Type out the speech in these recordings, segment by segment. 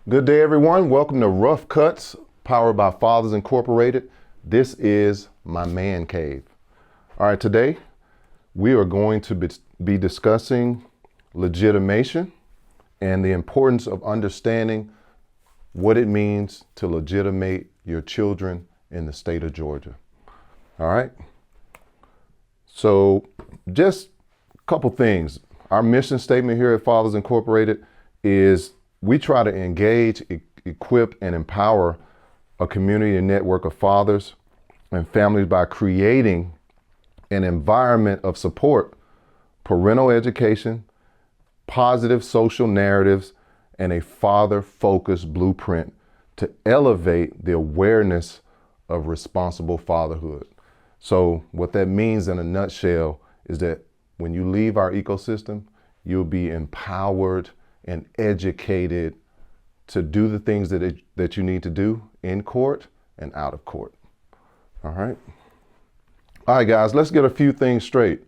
Good day, everyone. Welcome to Rough Cuts, powered by Fathers Incorporated. This is my man cave. All right, today we are going to be discussing legitimation and the importance of understanding what it means to legitimate your children in the state of Georgia. All right. So just a couple things. Our mission statement here at Fathers Incorporated is we try to engage, equip, and empower a community and network of fathers and families by creating an environment of support, parental education, positive social narratives, and a father-focused blueprint to elevate the awareness of responsible fatherhood. So what that means in a nutshell is that when you leave our ecosystem, you'll be empowered and educated to do the things that you need to do in court and out of court. All right. All right, guys, let's get a few things straight.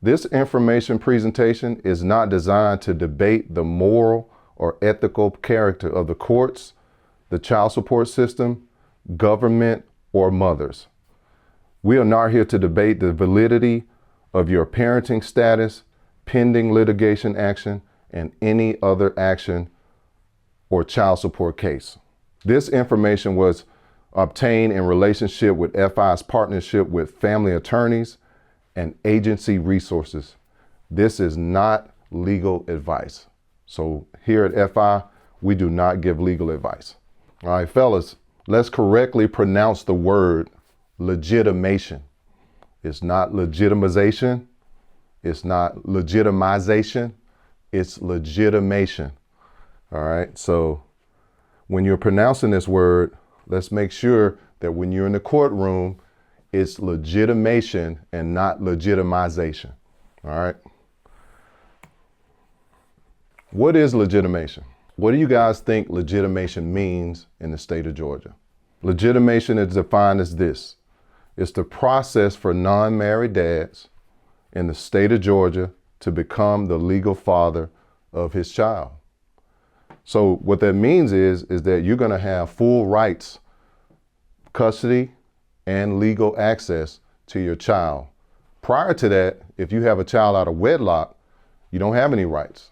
This information presentation is not designed to debate the moral or ethical character of the courts, the child support system, government, or mothers. We are not here to debate the validity of your parenting status, pending litigation action, and any other action or child support case. This information was obtained in relationship with FI's partnership with family attorneys and agency resources. This is not legal advice. So here at FI, we do not give legal advice. All right, fellas, let's correctly pronounce the word legitimation. It's not legitimization. It's not legitimization. It's legitimation. All right. So when you're pronouncing this word, let's make sure that when you're in the courtroom, it's legitimation and not legitimization. All right. What is legitimation? What do you guys think legitimation means in the state of Georgia? Legitimation is defined as this. It's the process for non-married dads in the state of Georgia to become the legal father of his child. So what that means is that you're going to have full rights, custody, and legal access to your child. Prior to that, if you have a child out of wedlock, you don't have any rights.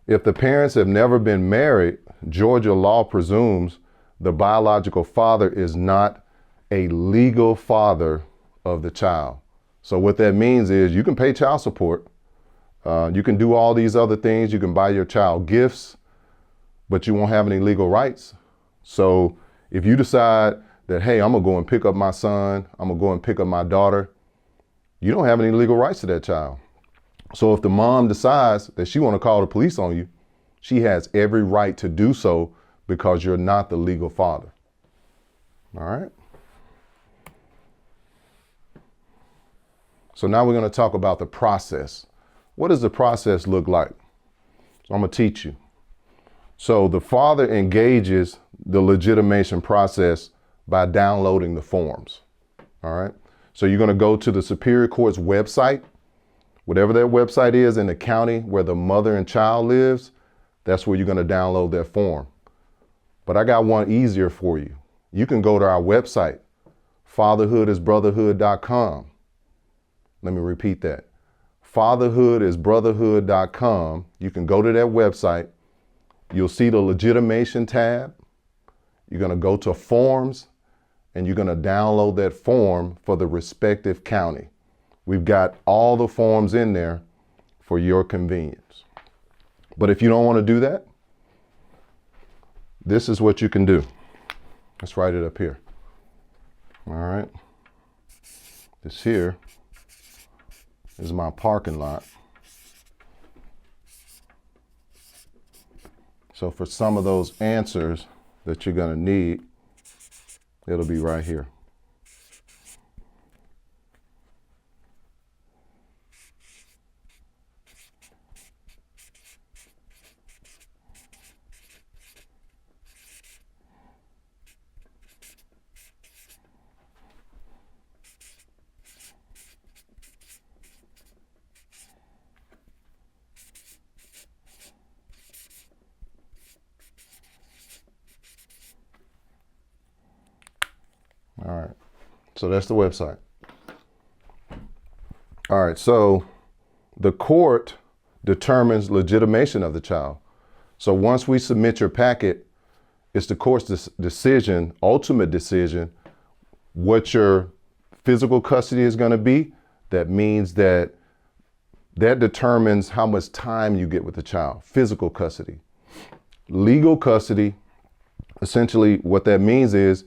If the parents have never been married, Georgia law presumes the biological father is not a legal father of the child. So what that means is you can pay child support. You can do all these other things. You can buy your child gifts, but you won't have any legal rights. So if you decide that, hey, I'm gonna go and pick up my son, I'm gonna go and pick up my daughter, you don't have any legal rights to that child. So if the mom decides that she wanna call the police on you, she has every right to do so because you're not the legal father. All right? So now we're going to talk about the process. What does the process look like? So I'm going to teach you. So the father engages the legitimation process by downloading the forms. All right. So you're going to go to the Superior Court's website, whatever their website is in the county where the mother and child lives, that's where you're going to download their form. But I got one easier for you. You can go to our website, fatherhoodisbrotherhood.com. Let me repeat that. Fatherhoodisbrotherhood.com. You can go to that website. You'll see the legitimation tab. You're going to go to forms and you're going to download that form for the respective county. We've got all the forms in there for your convenience. But if you don't want to do that, this is what you can do. Let's write it up here. All right. This here is my parking lot. So for some of those answers that you're going to need, it'll be right here. All right. So that's the website. All right. So the court determines legitimation of the child. So once we submit your packet, it's the court's decision, ultimate decision, what your physical custody is going to be. That means that determines how much time you get with the child. Physical custody. Legal custody, essentially what that means is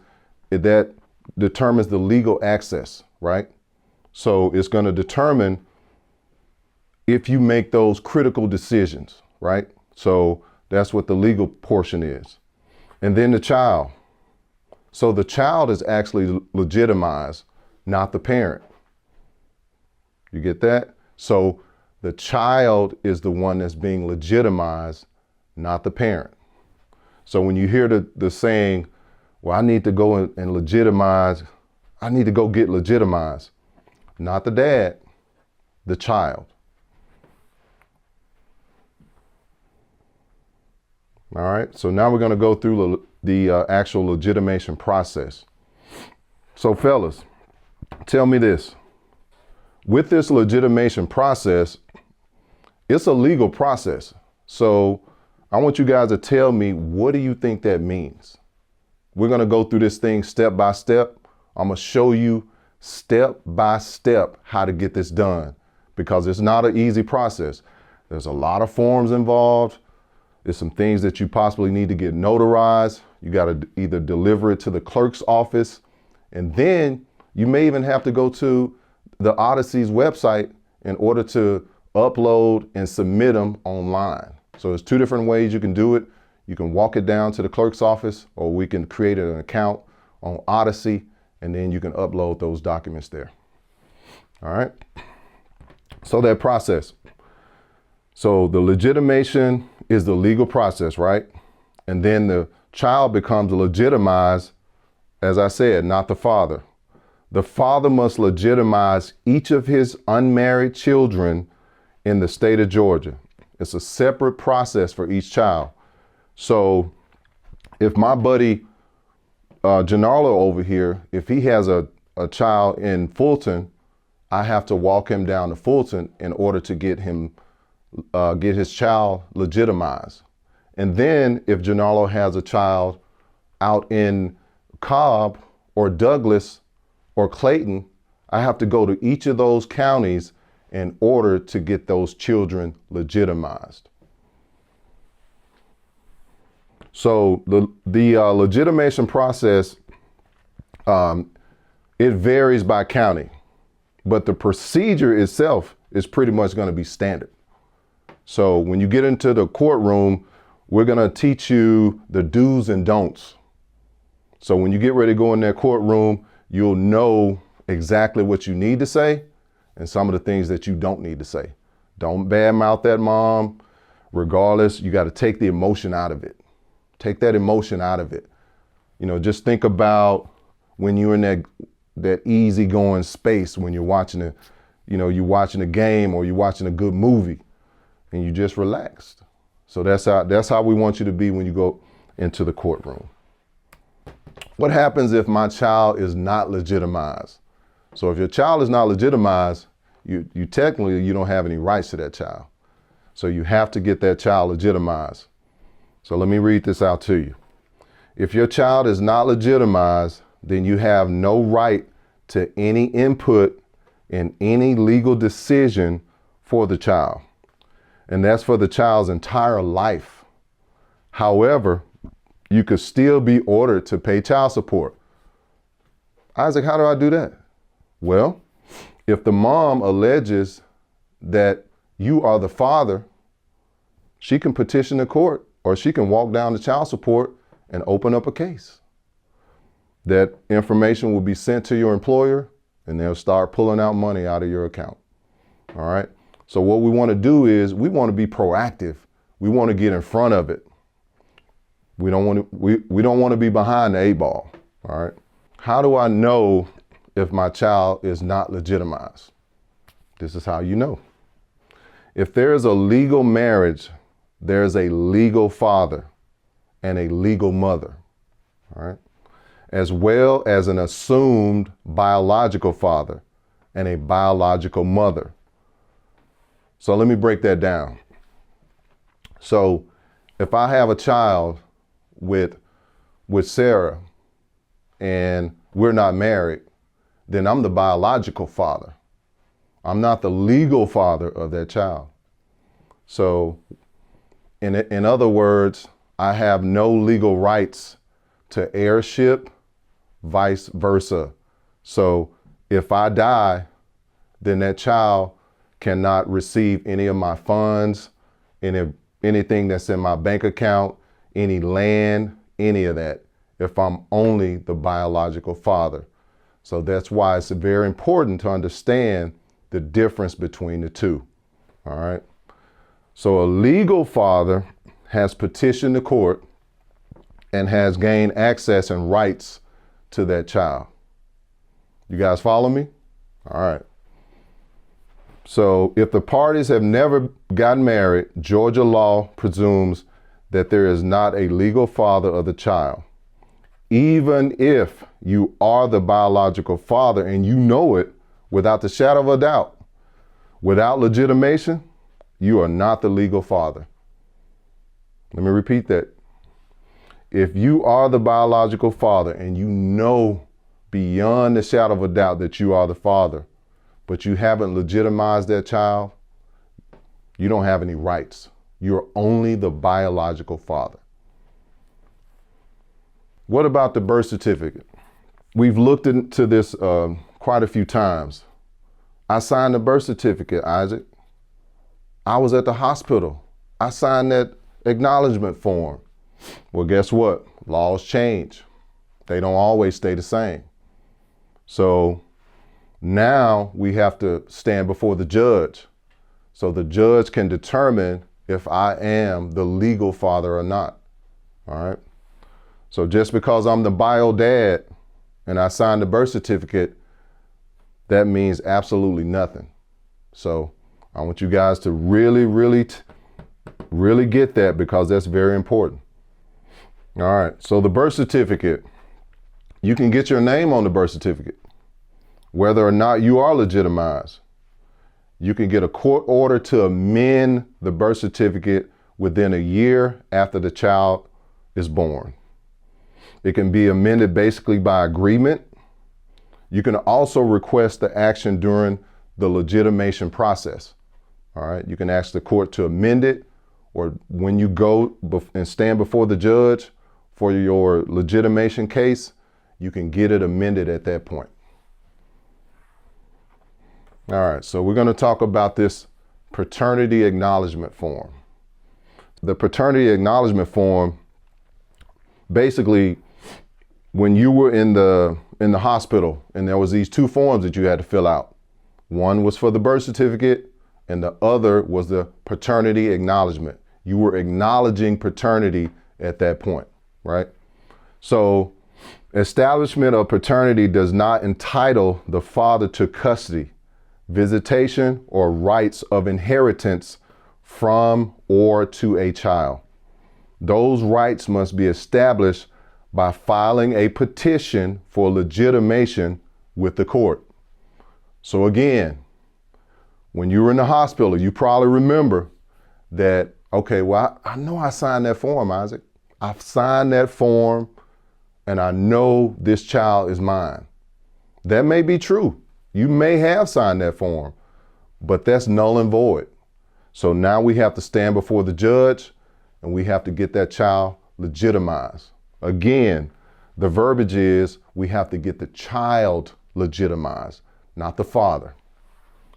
that determines the legal access, right? So it's going to determine if you make those critical decisions, right? So that's what the legal portion is. And then the child. So the child is actually legitimized, not the parent. You get that? So the child is the one that's being legitimized, not the parent. So when you hear the saying, well, I need to go and legitimize, I need to go get legitimized, not the dad, the child. All right, so now we're going to go through the actual legitimation process. So fellas, tell me this. With this legitimation process, it's a legal process. So I want you guys to tell me, what do you think that means? We're going to go through this thing step by step. I'm going to show you step by step how to get this done, because it's not an easy process. There's a lot of forms involved. There's some things that you possibly need to get notarized. You got to either deliver it to the clerk's office, and then you may even have to go to the Odyssey's website in order to upload and submit them online. So there's two different ways you can do it. You can walk it down to the clerk's office, or we can create an account on Odyssey, and then you can upload those documents there. All right. So that process. So the legitimation is the legal process, right? And then the child becomes legitimized, as I said, not the father. The father must legitimize each of his unmarried children in the state of Georgia. It's a separate process for each child. So if my buddy Gennaro over here, if he has a child in Fulton, I have to walk him down to Fulton in order to get his child legitimized. And then if Gennaro has a child out in Cobb or Douglas or Clayton, I have to go to each of those counties in order to get those children legitimized. So the legitimation process, it varies by county, but the procedure itself is pretty much going to be standard. So when you get into the courtroom, we're going to teach you the do's and don'ts. So when you get ready to go in that courtroom, you'll know exactly what you need to say and some of the things that you don't need to say. Don't badmouth that mom. Regardless, you got to take the emotion out of it. Take that emotion out of it. You know, just think about when you're in that easygoing space when you're watching you're watching a game or you're watching a good movie and you just relaxed. So that's how we want you to be when you go into the courtroom. What happens if my child is not legitimized? So if your child is not legitimized, you technically, you don't have any rights to that child. So you have to get that child legitimized. So let me read this out to you. If your child is not legitimized, then you have no right to any input in any legal decision for the child. And that's for the child's entire life. However, you could still be ordered to pay child support. Isaac, how do I do that? Well, if the mom alleges that you are the father, she can petition the court, or she can walk down to child support and open up a case. That information will be sent to your employer and they'll start pulling out money out of your account. All right. So what we want to do is we want to be proactive. We want to get in front of it. We don't want to be behind the eight ball. All right. How do I know if my child is not legitimized? This is how you know. If there is a legal marriage, there's a legal father and a legal mother. All right. as well as an assumed biological father and a biological mother. So let me break that down. So if I have a child with Sarah and we're not married, then I'm the biological father. I'm not the legal father of that child. So in other words, I have no legal rights to heirship, vice versa. So if I die, then that child cannot receive any of my funds, anything that's in my bank account, any land, any of that, if I'm only the biological father. So that's why it's very important to understand the difference between the two. All right. So a legal father has petitioned the court and has gained access and rights to that child. You guys follow me? All right. So if the parties have never gotten married, Georgia law presumes that there is not a legal father of the child. Even if you are the biological father and you know it without the shadow of a doubt, without legitimation, you are not the legal father. Let me repeat that. If you are the biological father and you know beyond the shadow of a doubt that you are the father, but you haven't legitimized that child, you don't have any rights. You're only the biological father. What about the birth certificate? We've looked into this quite a few times. I signed the birth certificate, Isaac. I was at the hospital. I signed that acknowledgement form. Well, guess what? Laws change. They don't always stay the same. So now we have to stand before the judge. So the judge can determine if I am the legal father or not. All right. So just because I'm the bio dad and I signed the birth certificate, that means absolutely nothing. So I want you guys to really get that, because that's very important. All right. So the birth certificate, you can get your name on the birth certificate, whether or not you are legitimized. You can get a court order to amend the birth certificate within a year after the child is born. It can be amended basically by agreement. You can also request the action during the legitimation process. All right. You can ask the court to amend it, or when you go and stand before the judge for your legitimation case, you can get it amended at that point. All right, so we're going to talk about this paternity acknowledgement form. The paternity acknowledgement form, basically, when you were in the hospital and there was these two forms that you had to fill out. One was for the birth certificate and the other was the paternity acknowledgement. You were acknowledging paternity at that point, right? So establishment of paternity does not entitle the father to custody, visitation, or rights of inheritance from or to a child. Those rights must be established by filing a petition for legitimation with the court. So again, when you were in the hospital, you probably remember that, okay, well, I know I signed that form, Isaac. I've signed that form and I know this child is mine. That may be true. You may have signed that form, but that's null and void. So now we have to stand before the judge and we have to get that child legitimized. Again, the verbiage is we have to get the child legitimized, not the father.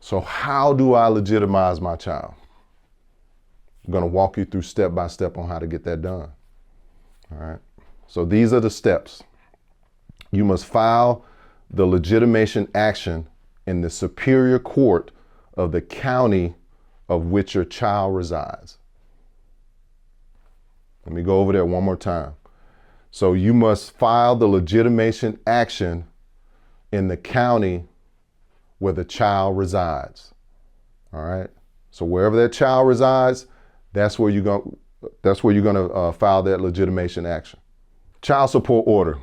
So how do I legitimize my child? I'm going to walk you through step by step on how to get that done. All right. So these are the steps. You must file the legitimation action in the superior court of the county of which your child resides. Let me go over there one more time. So you must file the legitimation action in the county where the child resides. All right. So wherever that child resides, that's where you're going to file that legitimation action. Child support order.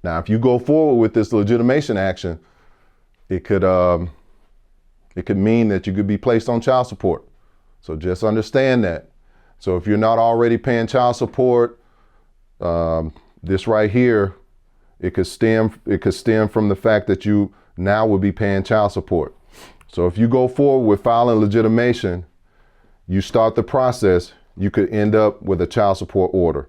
Now, if you go forward with this legitimation action, it could mean that you could be placed on child support. So just understand that. So if you're not already paying child support, this right here, it could stem from the fact that you now will be paying child support. So if you go forward with filing legitimation, you start the process, you could end up with a child support order.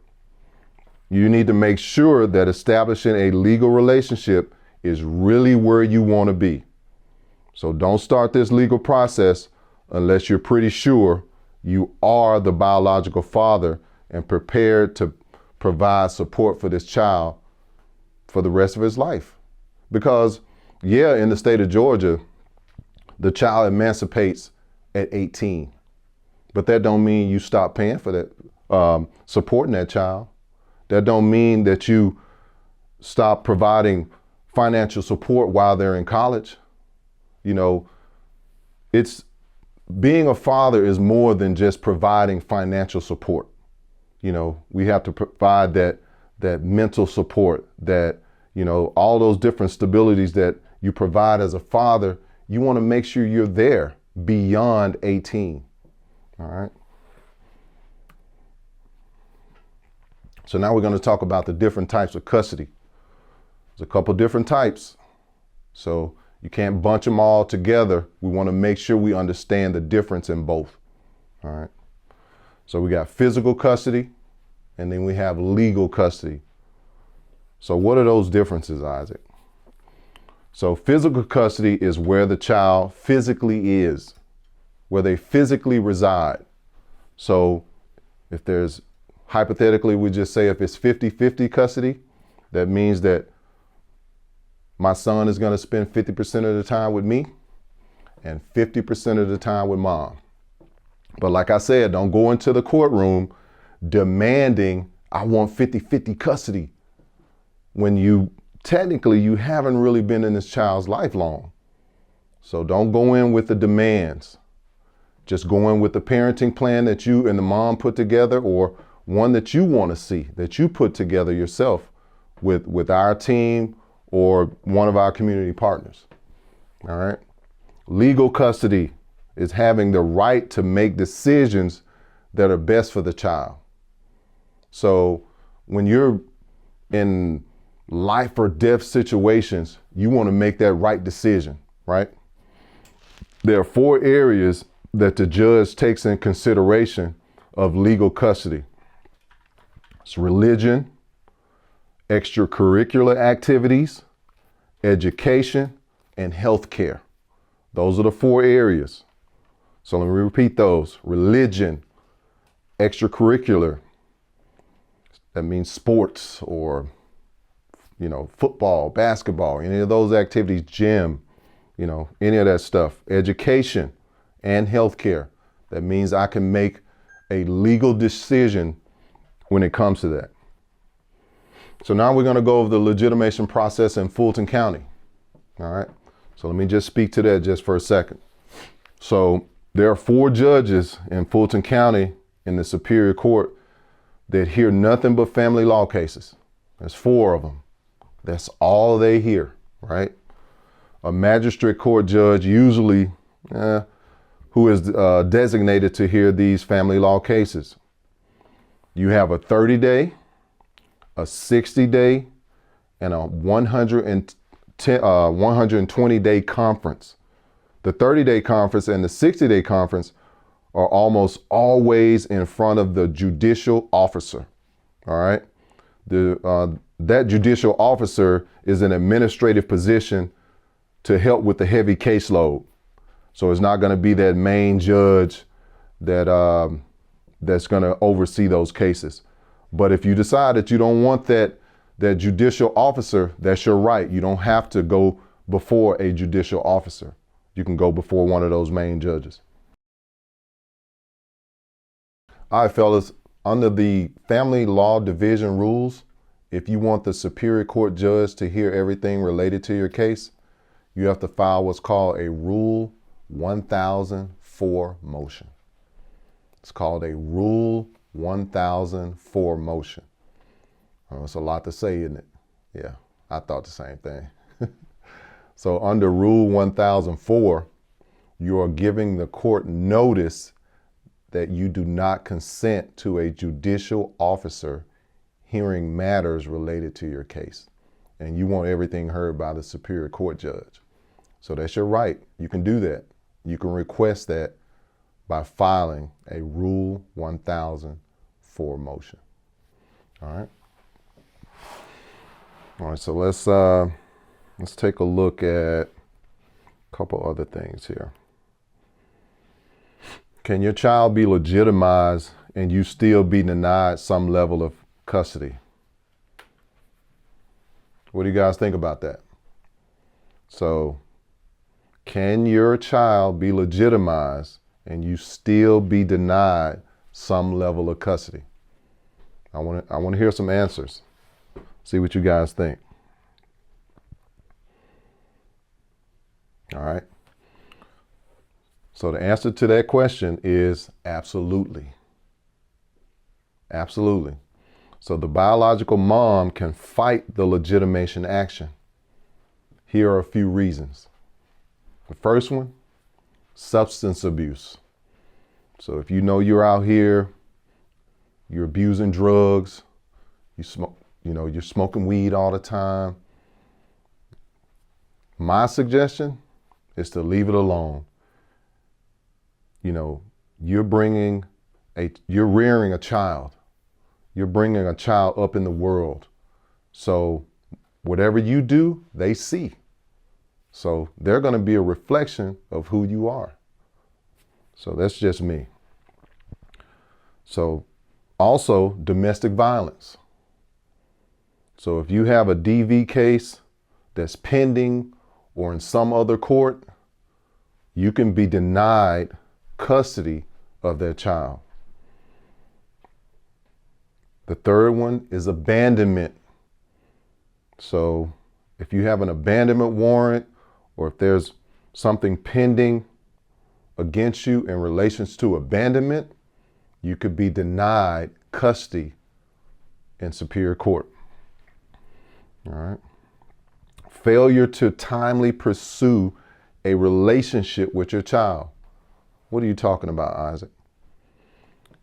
You need to make sure that establishing a legal relationship is really where you want to be. So don't start this legal process unless you're pretty sure you are the biological father and prepared to provide support for this child for the rest of his life. Because, yeah, in the state of Georgia, the child emancipates at 18. But that don't mean you stop paying for that, supporting that child. That don't mean that you stop providing financial support while they're in college. You know, it's being a father is more than just providing financial support. You know, we have to provide that mental support, that, you know, all those different stabilities that you provide as a father. You want to make sure you're there beyond 18. All right. So now we're going to talk about the different types of custody. There's a couple different types. So you can't bunch them all together. We want to make sure we understand the difference in both. All right. So we got physical custody, and then we have legal custody. So what are those differences, Isaac? So physical custody is where the child physically is, where they physically reside. So if there's, hypothetically, we just say if it's 50-50 custody, that means that my son is going to spend 50% of the time with me and 50% of the time with mom. But like I said, don't go into the courtroom demanding, I want 50-50 custody, when you haven't really been in this child's life long. So don't go in with the demands. Just go in with the parenting plan that you and the mom put together, or one that you want to see, that you put together yourself with our team or one of our community partners. All right. Legal custody is having the right to make decisions that are best for the child. So when you're in life or death situations, you want to make that right decision, right? There are 4 areas that the judge takes in consideration of legal custody. It's religion, extracurricular activities, education, and health care. Those are the 4 areas. So let me repeat those. Religion, extracurricular, that means sports or, you know, football, basketball, any of those activities, gym, you know, any of that stuff. Education and healthcare. That means I can make a legal decision when it comes to that. So now we're going to go over the legitimation process in Fulton County. All right. So let me just speak to that just for a second. So there are 4 judges in Fulton County in the Superior Court that hear nothing but family law cases. There's 4 of them. That's all they hear, right? A magistrate court judge usually who is designated to hear these family law cases. You have a 30-day, a 60-day, and a 120-day conference. The 30-day conference and the 60-day conference are almost always in front of the judicial officer. All right. That judicial officer is an administrative position to help with the heavy caseload. So it's not going to be that main judge that that's going to oversee those cases. But if you decide that you don't want that judicial officer, that's your right. You don't have to go before a judicial officer. You can go before one of those main judges. All right, fellas, under the family law division rules, if you want the Superior Court judge to hear everything related to your case, you have to file what's called a Rule 1004 motion. It's called a Rule 1004 motion. It's a lot to say, isn't it? Yeah, I thought the same thing. So under Rule 1004, you are giving the court notice that you do not consent to a judicial officer hearing matters related to your case. And you want everything heard by the Superior Court judge. So that's your right. You can do that. You can request that by filing a Rule 1004 motion. All right. All right, so let's take a look at a couple other things here. Can your child be legitimized and you still be denied some level of custody? What do you guys think about that? So, can your child be legitimized and you still be denied some level of custody? I want to hear some answers. See what you guys think. All right. So the answer to that question is absolutely. Absolutely. So the biological mom can fight the legitimation action. Here are a few reasons. The first one, substance abuse. So if you know you're out here, you're abusing drugs, you're smoking weed all the time, my suggestion is to leave it alone. You're rearing a child. You're bringing a child up in the world. So whatever you do, they see. So they're going to be a reflection of who you are. So that's just me. So also domestic violence. So if you have a DV case that's pending or in some other court, you can be denied custody of that child. The third one is abandonment. So if you have an abandonment warrant or if there's something pending against you in relations to abandonment, you could be denied custody in Superior Court. All right. Failure to timely pursue a relationship with your child. What are you talking about, Isaac?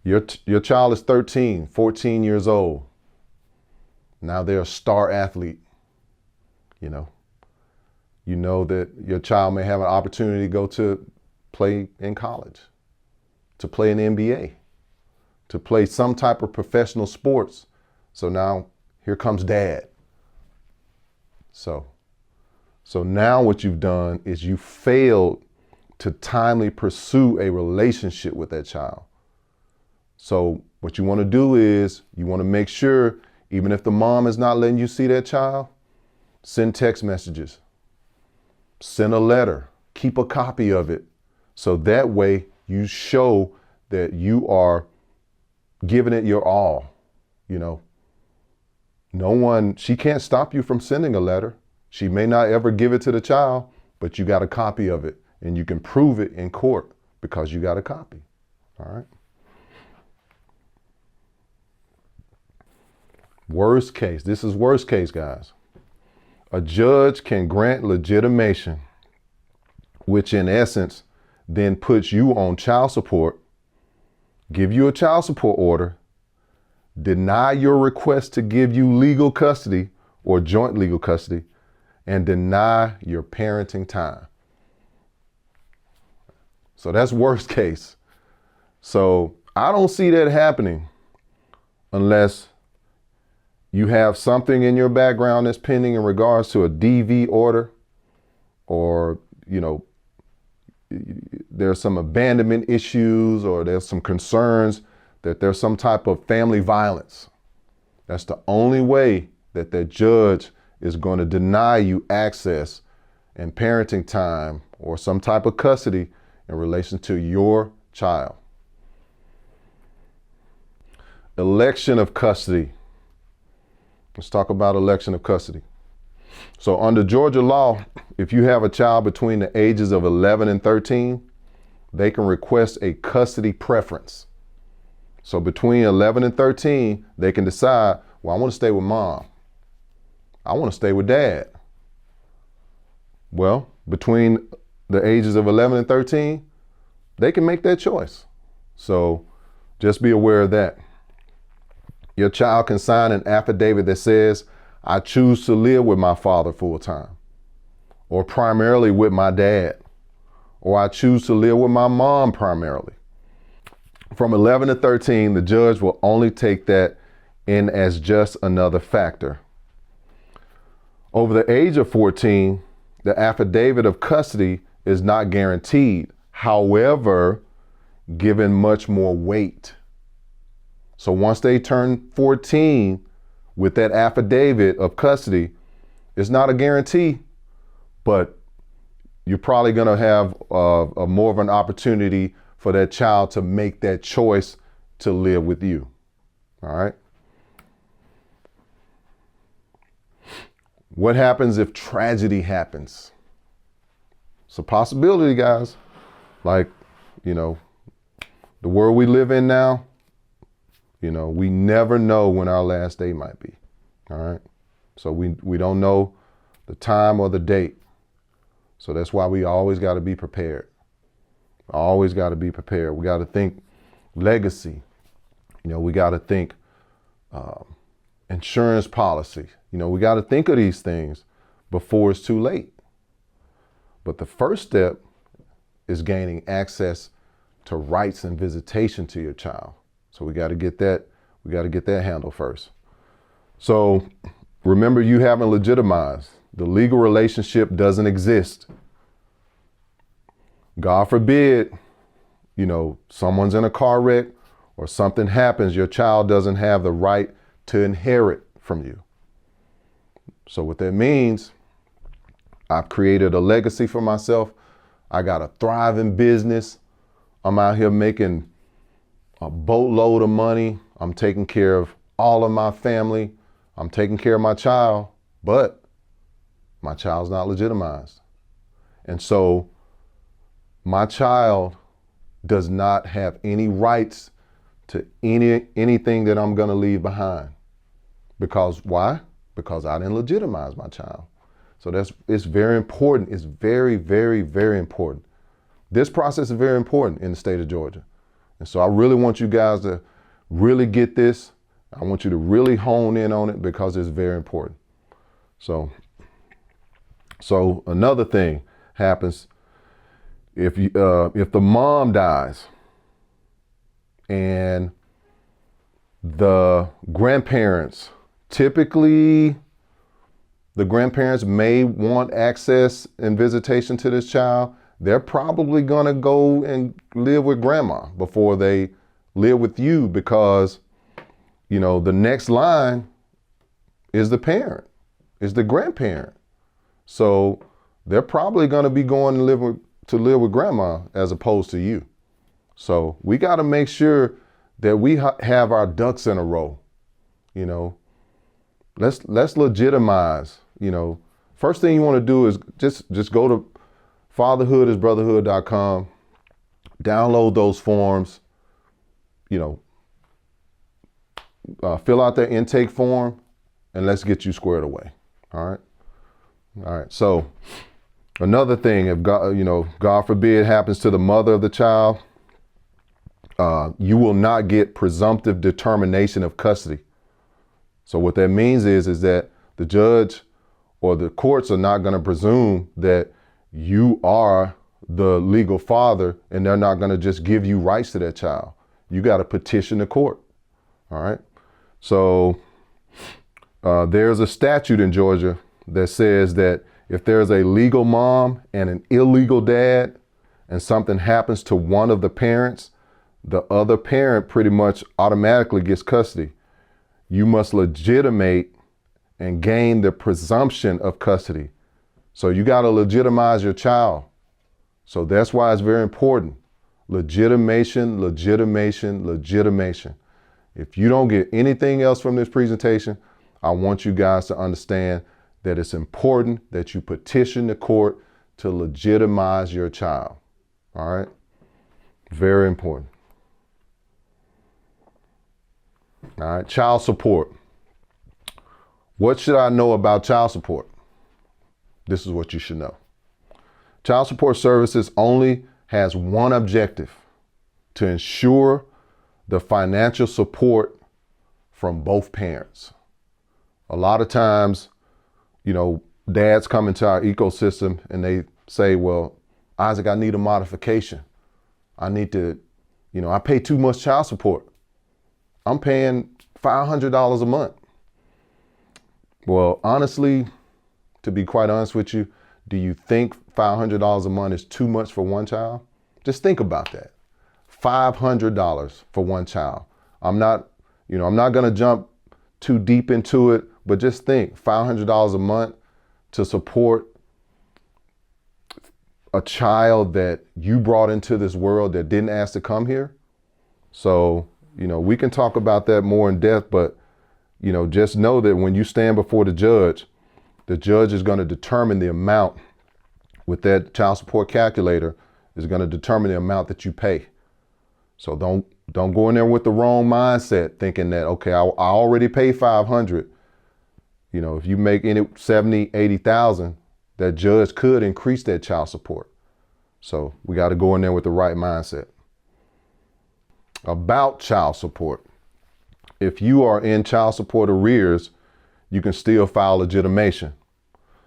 Your child is 13, 14 years old. Now they're a star athlete. You know that your child may have an opportunity to go to play in college, to play in the NBA, to play some type of professional sports. So now here comes dad. So now what you've done is you failed to timely pursue a relationship with that child. So what you want to do is you want to make sure, even if the mom is not letting you see that child, send text messages, send a letter, keep a copy of it. So that way you show that you are giving it your all. She can't stop you from sending a letter. She may not ever give it to the child, but you got a copy of it and you can prove it in court because you got a copy. All right. Worst case. This is worst case, guys. A judge can grant legitimation, which in essence then puts you on child support, give you a child support order, deny your request to give you legal custody or joint legal custody, and deny your parenting time. So that's worst case. So I don't see that happening unless you have something in your background that's pending in regards to a DV order, or, there's some abandonment issues, or there's some concerns that there's some type of family violence. That's the only way that the judge is going to deny you access and parenting time or some type of custody in relation to your child. Election of custody. Let's talk about election of custody. So under Georgia law, if you have a child between the ages of 11 and 13, they can request a custody preference. So between 11 and 13, they can decide, well, I want to stay with mom. I want to stay with dad. Well, between the ages of 11 and 13, they can make that choice. So just be aware of that. Your child can sign an affidavit that says, I choose to live with my father full time, or primarily with my dad, or I choose to live with my mom primarily. From 11 to 13, the judge will only take that in as just another factor. Over the age of 14, the affidavit of custody is not guaranteed, however, given much more weight. So once they turn 14 with that affidavit of custody, it's not a guarantee, but you're probably going to have a more of an opportunity for that child to make that choice to live with you. All right. What happens if tragedy happens? It's a possibility, guys. Like, the world we live in now, we never know when our last day might be. All right. So we don't know the time or the date. So that's why we always got to be prepared. Always got to be prepared. We got to think legacy. We got to think insurance policy. We got to think of these things before it's too late. But the first step is gaining access to rights and visitation to your child. So we got to get that. We got to get that handled first. So remember, you haven't legitimized. The legal relationship doesn't exist. God forbid, someone's in a car wreck or something happens, your child doesn't have the right to inherit from you. So what that means, I've created a legacy for myself. I got a thriving business. I'm out here making a boatload of money. I'm taking care of all of my family. I'm taking care of my child, but my child's not legitimized. And so my child does not have any rights to anything that I'm going to leave behind. Because why? Because I didn't legitimize my child. So it's very important. It's very, very, very important. This process is very important in the state of Georgia. And so I really want you guys to really get this. I want you to really hone in on it because it's very important. So another thing happens if the mom dies and the grandparents, typically the grandparents may want access and visitation to this child. They're probably going to go and live with grandma before they live with you because, the next line is the parent, is the grandparent. So they're probably going to be going to live with grandma as opposed to you. So we got to make sure that we have our ducks in a row. Let's legitimize. First thing you want to do is just go to fatherhoodisbrotherhood.com, download those forms, fill out that intake form, and let's get you squared away. All right. So another thing, if God forbid happens to the mother of the child, you will not get presumptive determination of custody. So what that means is that the judge or the courts are not going to presume that you are the legal father and they're not going to just give you rights to that child. You got to petition the court. All right. So there's a statute in Georgia that says that if there's a legal mom and an illegal dad and something happens to one of the parents, the other parent pretty much automatically gets custody. You must legitimate and gain the presumption of custody. So you got to legitimize your child. So that's why it's very important. Legitimation, legitimation, legitimation. If you don't get anything else from this presentation, I want you guys to understand that it's important that you petition the court to legitimize your child. All right? Very important. All right, child support. What should I know about child support? This is what you should know. Child support services only has one objective: to ensure the financial support from both parents. A lot of times, dads come into our ecosystem and they say, well, Isaac, I need a modification. I need to, I pay too much child support. I'm paying $500 a month. Well, honestly, to be quite honest with you, do you think $500 a month is too much for one child? Just think about that. $500 for one child. I'm not going to jump too deep into it, but just think $500 a month to support a child that you brought into this world that didn't ask to come here. So, we can talk about that more in depth, but, just know that when you stand before the judge is going to determine the amount with that child support calculator is going to determine the amount that you pay. So don't go in there with the wrong mindset thinking that, okay, I already pay 500. If you make any 70, 80,000, that judge could increase that child support. So we got to go in there with the right mindset. About child support. If you are in child support arrears, you can still file legitimation.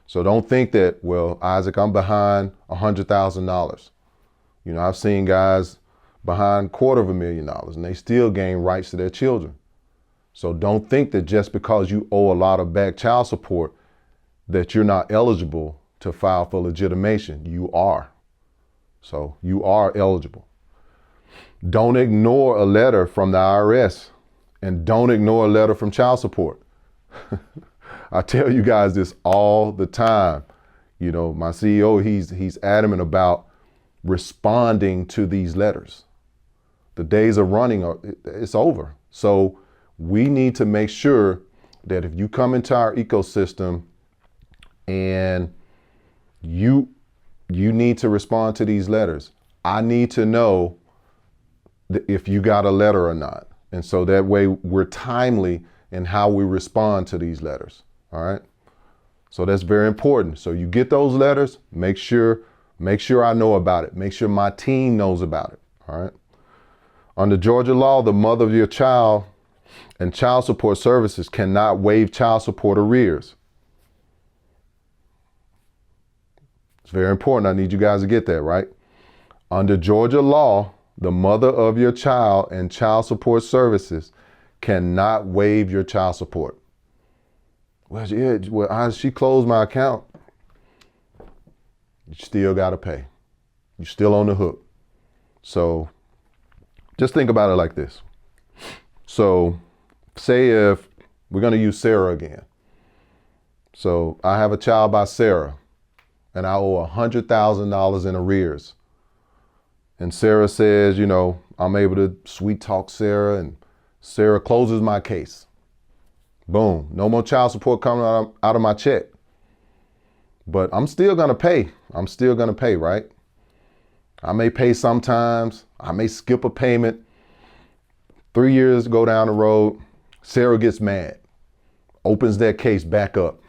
So don't think that, well, Isaac, I'm behind $100,000. I've seen guys behind $250,000 and they still gain rights to their children. So don't think that just because you owe a lot of back child support that you're not eligible to file for legitimation. You are. So you are eligible. Don't ignore a letter from the IRS and don't ignore a letter from child support. I tell you guys this all the time. My CEO, he's adamant about responding to these letters. The days of running, it's over. So we need to make sure that if you come into our ecosystem and you need to respond to these letters, I need to know if you got a letter or not. And so that way we're timely in how we respond to these letters. All right. So that's very important. So you get those letters, make sure I know about it. Make sure my team knows about it. All right. Under Georgia law, the mother of your child and child support services cannot waive child support arrears. It's very important. I need you guys to get that, right? Under Georgia law, the mother of your child and child support services cannot waive your child support. Well, she closed my account. You still got to pay. You're still on the hook. So just think about it like this. So say if we're going to use Sarah again. So I have a child by Sarah and I owe $100,000 in arrears. And Sarah says, I'm able to sweet talk Sarah and Sarah closes my case. Boom. No more child support coming out of my check. But I'm still going to pay. I'm still going to pay, right? I may pay sometimes. I may skip a payment. 3 years go down the road. Sarah gets mad. Opens that case back up.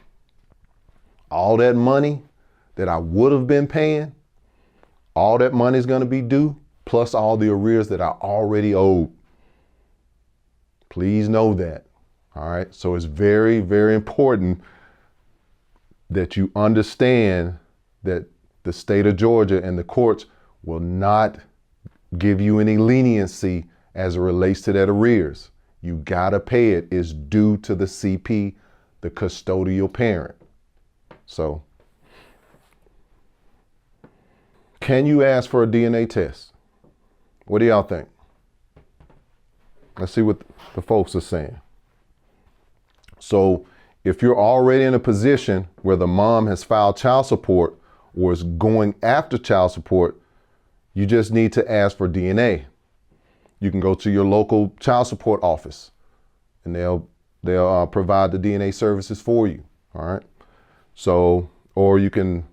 All that money that I would have been paying, all that money is going to be due, plus all the arrears that I already owed. Please know that. All right. So it's very, very important that you understand that the state of Georgia and the courts will not give you any leniency as it relates to that arrears. You got to pay it. It's due to the CP, the custodial parent. So can you ask for a DNA test? What do y'all think? Let's see what the folks are saying. So if you're already in a position where the mom has filed child support or is going after child support, you just need to ask for DNA. You can go to your local child support office and they'll provide the DNA services for you. All right. So, or you can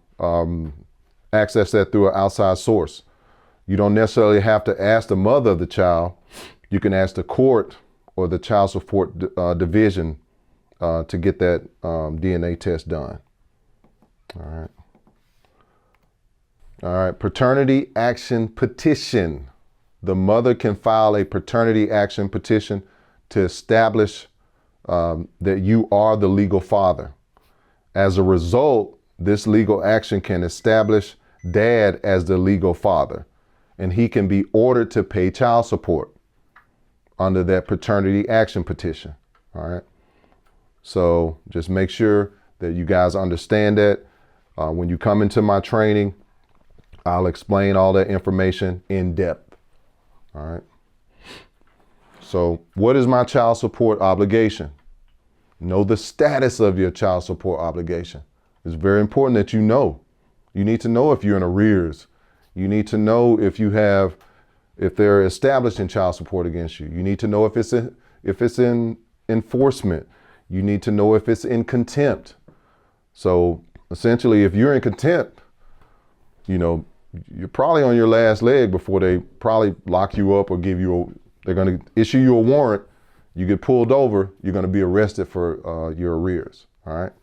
access that through an outside source. You don't necessarily have to ask the mother of the child. You can ask the court or the child support division to get that DNA test done. All right. All right. Paternity action petition. The mother can file a paternity action petition to establish that you are the legal father. As a result, this legal action can establish dad as the legal father, and he can be ordered to pay child support under that paternity action petition. All right. So just make sure that you guys understand that. When you come into my training, I'll explain all that information in depth. All right. So what is my child support obligation? Know the status of your child support obligation. It's very important that you know. You need to know if you're in arrears. You need to know if they're establishing child support against you. You need to know if it's in enforcement. You need to know if it's in contempt. So essentially, if you're in contempt, you're probably on your last leg before they probably lock you up or they're going to issue you a warrant. You get pulled over, you're going to be arrested for your arrears. All right.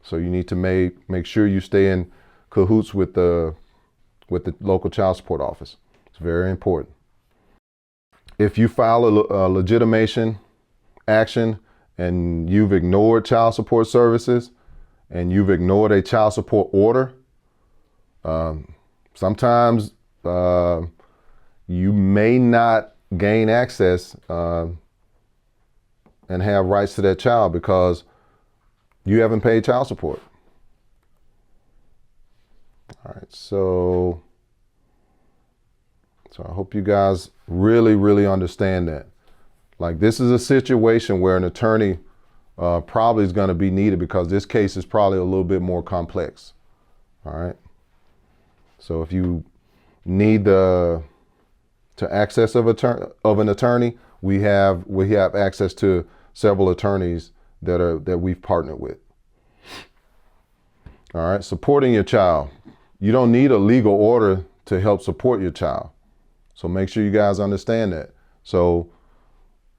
So you need to make sure you stay in cahoots with the local child support office. It's very important. If you file a legitimation action and you've ignored child support services and you've ignored a child support order, sometimes you may not gain access and have rights to that child because you haven't paid child support. All right, so I hope you guys really, really understand that. Like, this is a situation where an attorney probably is going to be needed because this case is probably a little bit more complex. All right. So if you need to access of an attorney, we have access to several attorneys that we've partnered with. All right. Supporting your child. You don't need a legal order to help support your child. So make sure you guys understand that. So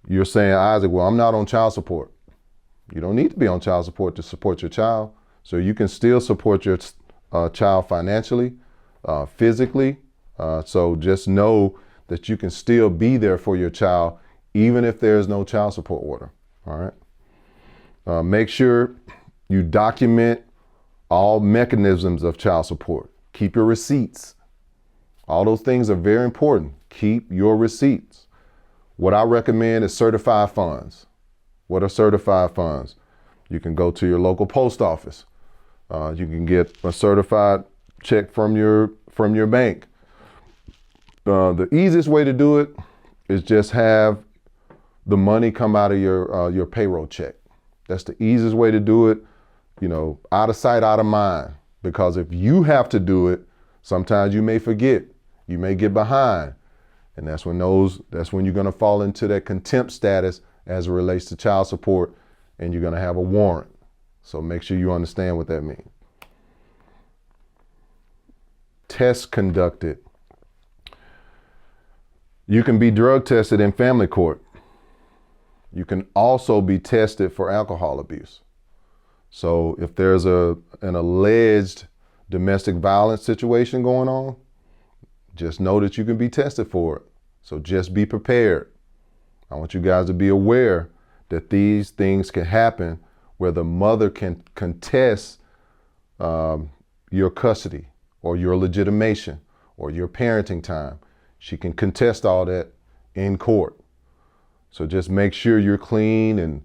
you're saying, Isaac, well, I'm not on child support. You don't need to be on child support to support your child. So you can still support your child financially, physically. So just know that you can still be there for your child, even if there's no child support order. All right. Make sure you document all mechanisms of child support. Keep your receipts. All those things are very important. Keep your receipts. What I recommend is certified funds. What are certified funds? You can go to your local post office. You can get a certified check from your bank. The easiest way to do it is just have the money come out of your payroll check. That's the easiest way to do it. Out of sight, out of mind. Because if you have to do it, sometimes you may forget. You may get behind. And that's when you're going to fall into that contempt status as it relates to child support, and you're going to have a warrant. So make sure you understand what that means. Tests conducted. You can be drug tested in family court. You can also be tested for alcohol abuse. So if there's an alleged domestic violence situation going on, just know that you can be tested for it. So just be prepared. I want you guys to be aware that these things can happen where the mother can contest your custody or your legitimation or your parenting time. She can contest all that in court. So just make sure you're clean and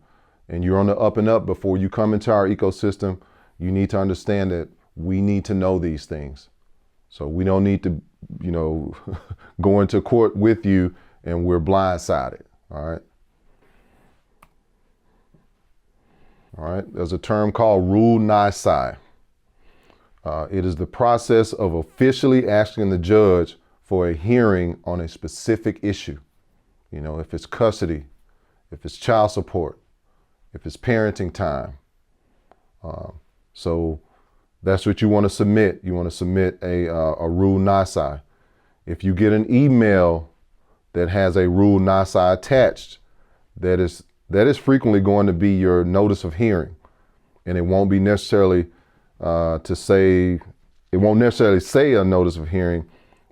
you're on the up and up before you come into our ecosystem. You need to understand that we need to know these things. So we don't need to, go into court with you and we're blindsided. All right. All right. There's a term called rule nisi. It is the process of officially asking the judge for a hearing on a specific issue. If it's custody, if it's child support, if it's parenting time. So that's what you want to submit. You want to submit a rule nisi. If you get an email that has a rule nisi attached, that is that is frequently going to be your notice of hearing. And it won't be necessarily it won't necessarily say a notice of hearing,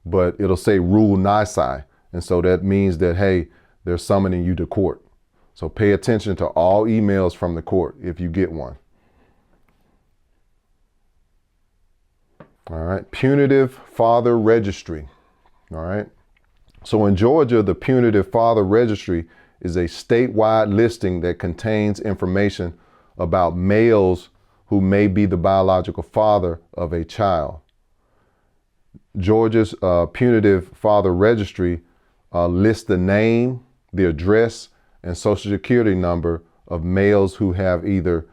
but it'll say rule nisi. And so that means that, hey, they're summoning you to court. So pay attention to all emails from the court if you get one. All right, punitive father registry. All right. So in Georgia, the punitive father registry is a statewide listing that contains information about males who may be the biological father of a child. Georgia's punitive father registry lists the name, the address, and social security number of males who have either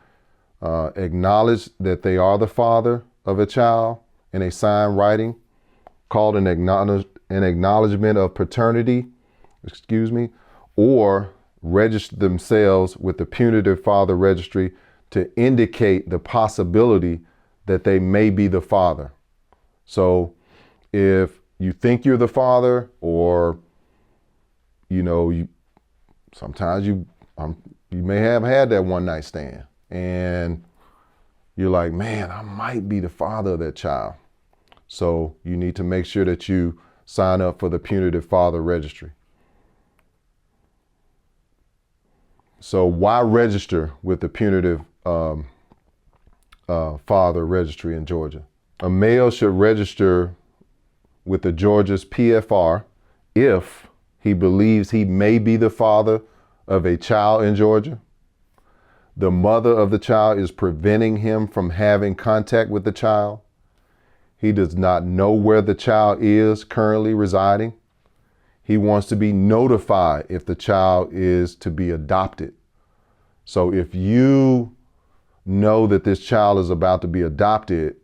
acknowledged that they are the father of a child in a signed writing called an acknowledgement of paternity, or registered themselves with the punitive father registry to indicate the possibility that they may be the father. So if you think you're the father, or sometimes you may have had that one night stand and you're like, man, I might be the father of that child. So you need to make sure that you sign up for the punitive father registry. So why register with the punitive father registry in Georgia? A male should register with the Georgia's PFR if he believes he may be the father of a child in Georgia, the mother of the child is preventing him from having contact with the child, he does not know where the child is currently residing, he wants to be notified if the child is to be adopted. So if you know that this child is about to be adopted,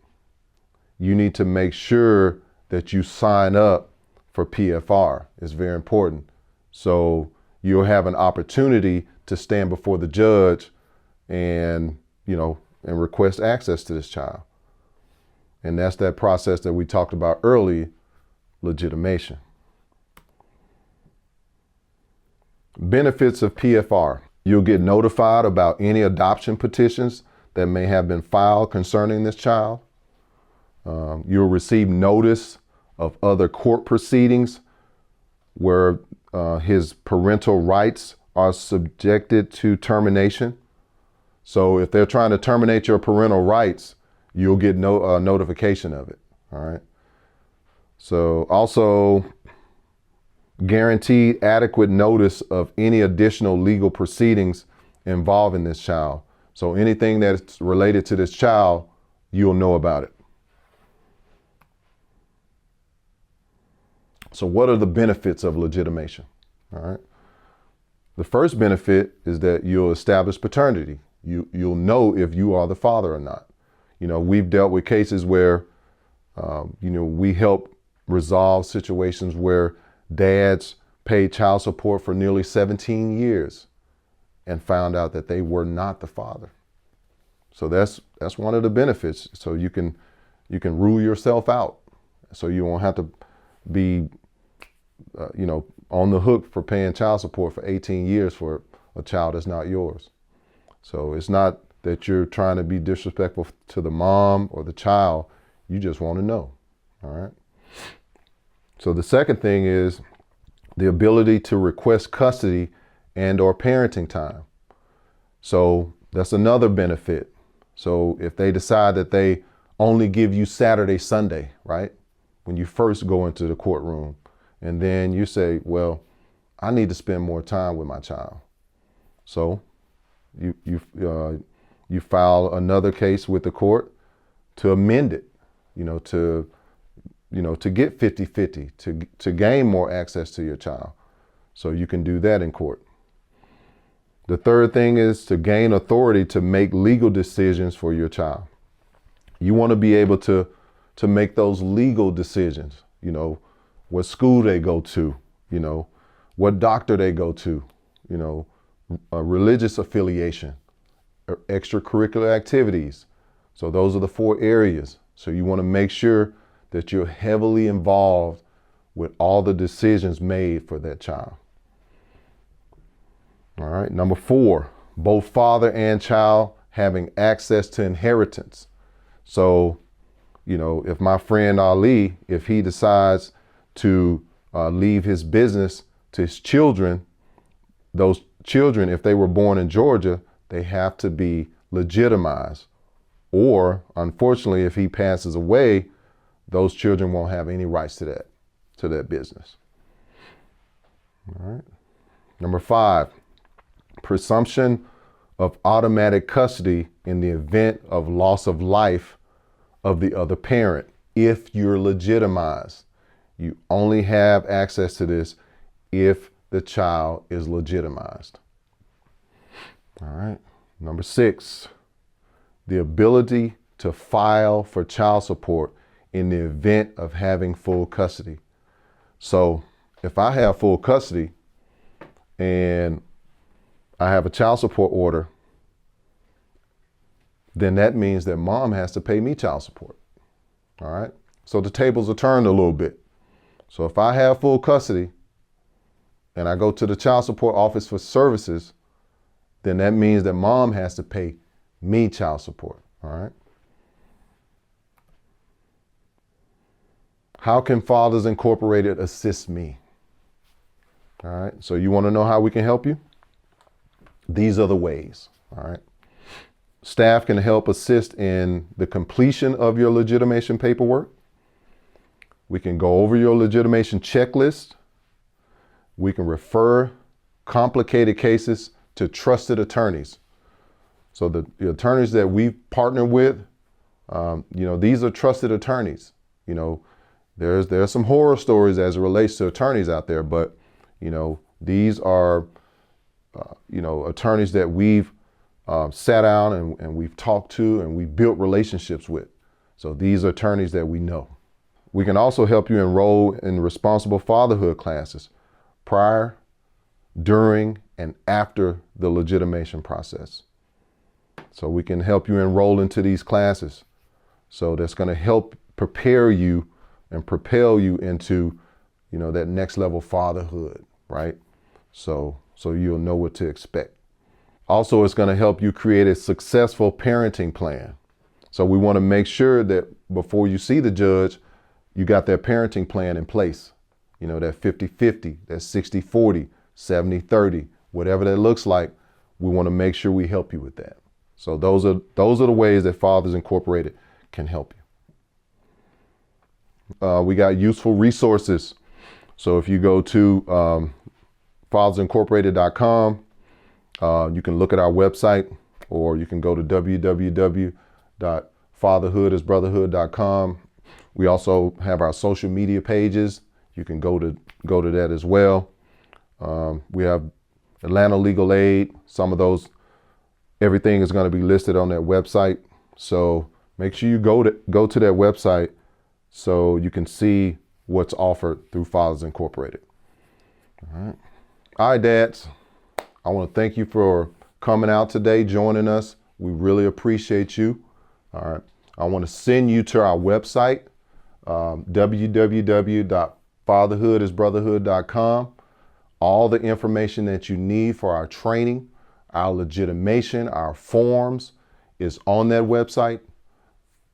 you need to make sure that you sign up for PFR. It's very important. So you'll have an opportunity to stand before the judge and request access to this child. And that's that process that we talked about early, legitimation. Benefits of PFR. You'll get notified about any adoption petitions that may have been filed concerning this child. You'll receive notice of other court proceedings where his parental rights are subjected to termination. So if they're trying to terminate your parental rights, you'll get notification of it. All right. So also guaranteed adequate notice of any additional legal proceedings involving this child. So anything that's related to this child, you'll know about it. So what are the benefits of legitimation? All right. The first benefit is that you'll establish paternity. You'll know if you are the father or not. We've dealt with cases where, we help resolve situations where dads paid child support for nearly 17 years and found out that they were not the father. So that's one of the benefits. So you can rule yourself out. So you won't have to be, on the hook for paying child support for 18 years for a child that's not yours. So it's not that you're trying to be disrespectful to the mom or the child. You just want to know. All right. So the second thing is the ability to request custody and or parenting time. So that's another benefit. So if they decide that they only give you Saturday, Sunday, right? When you first go into the courtroom, and then you say, well, I need to spend more time with my child. So you file another case with the court to amend it, to get 50-50, to gain more access to your child. So you can do that in court. The third thing is to gain authority to make legal decisions for your child. You want to be able to make those legal decisions, what school they go to, what doctor they go to, a religious affiliation, or extracurricular activities. So those are the 4 areas. So you want to make sure that you're heavily involved with all the decisions made for that child. All right. Number 4, both father and child having access to inheritance. So, if my friend Ali, if he decides to leave his business to his children, those children, if they were born in Georgia, they have to be legitimized. Or, unfortunately, if he passes away, those children won't have any rights to that business. All right. Number 5, presumption of automatic custody in the event of loss of life of the other parent. If you're legitimized, you only have access to this if the child is legitimized. All right. Number 6, the ability to file for child support in the event of having full custody. So if I have full custody and I have a child support order, then that means that mom has to pay me child support. All right. So the tables are turned a little bit. So if I have full custody and I go to the child support office for services, then that means that mom has to pay me child support. All right. How can Fathers Incorporated assist me? All right. So you want to know how we can help you? These are the ways. All right. Staff can help assist in the completion of your legitimation paperwork. We can go over your legitimation checklist. We can refer complicated cases to trusted attorneys. So the attorneys that we partner with, these are trusted attorneys. There's some horror stories as it relates to attorneys out there, but these are attorneys that we've sat down and we've talked to and we've built relationships with. So these are attorneys that we know. We can also help you enroll in responsible fatherhood classes prior, during, and after the legitimation process. So we can help you enroll into these classes. So that's going to help prepare you and propel you into, that next level fatherhood, right? So you'll know what to expect. Also, it's going to help you create a successful parenting plan. So we want to make sure that before you see the judge, you got that parenting plan in place. That 50-50, that 60-40, 70-30, whatever that looks like, we want to make sure we help you with that. So those are the ways that Fathers Incorporated can help you. We got useful resources. So if you go to fathersincorporated.com, you can look at our website, or you can go to www.fatherhoodisbrotherhood.com. We also have our social media pages. You can go to that as well. We have Atlanta Legal Aid. Some of those, everything is going to be listed on that website. So make sure you go to that website so you can see what's offered through Fathers Incorporated. All right, dads. I want to thank you for coming out today, joining us. We really appreciate you. All right. I want to send you to our website, www.fatherhoodisbrotherhood.com. All the information that you need for our training, our legitimation, our forms is on that website.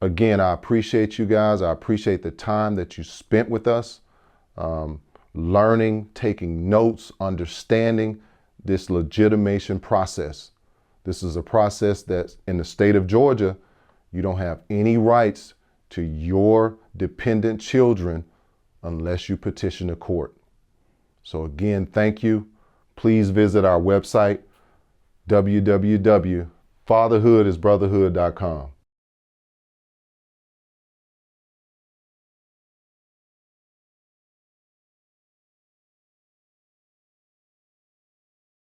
Again, I appreciate you guys. I appreciate the time that you spent with us, learning, taking notes, understanding this legitimation process. This is a process that in the state of Georgia, you don't have any rights to your dependent children unless you petition the court. So again, thank you. Please visit our website, www.fatherhoodisbrotherhood.com.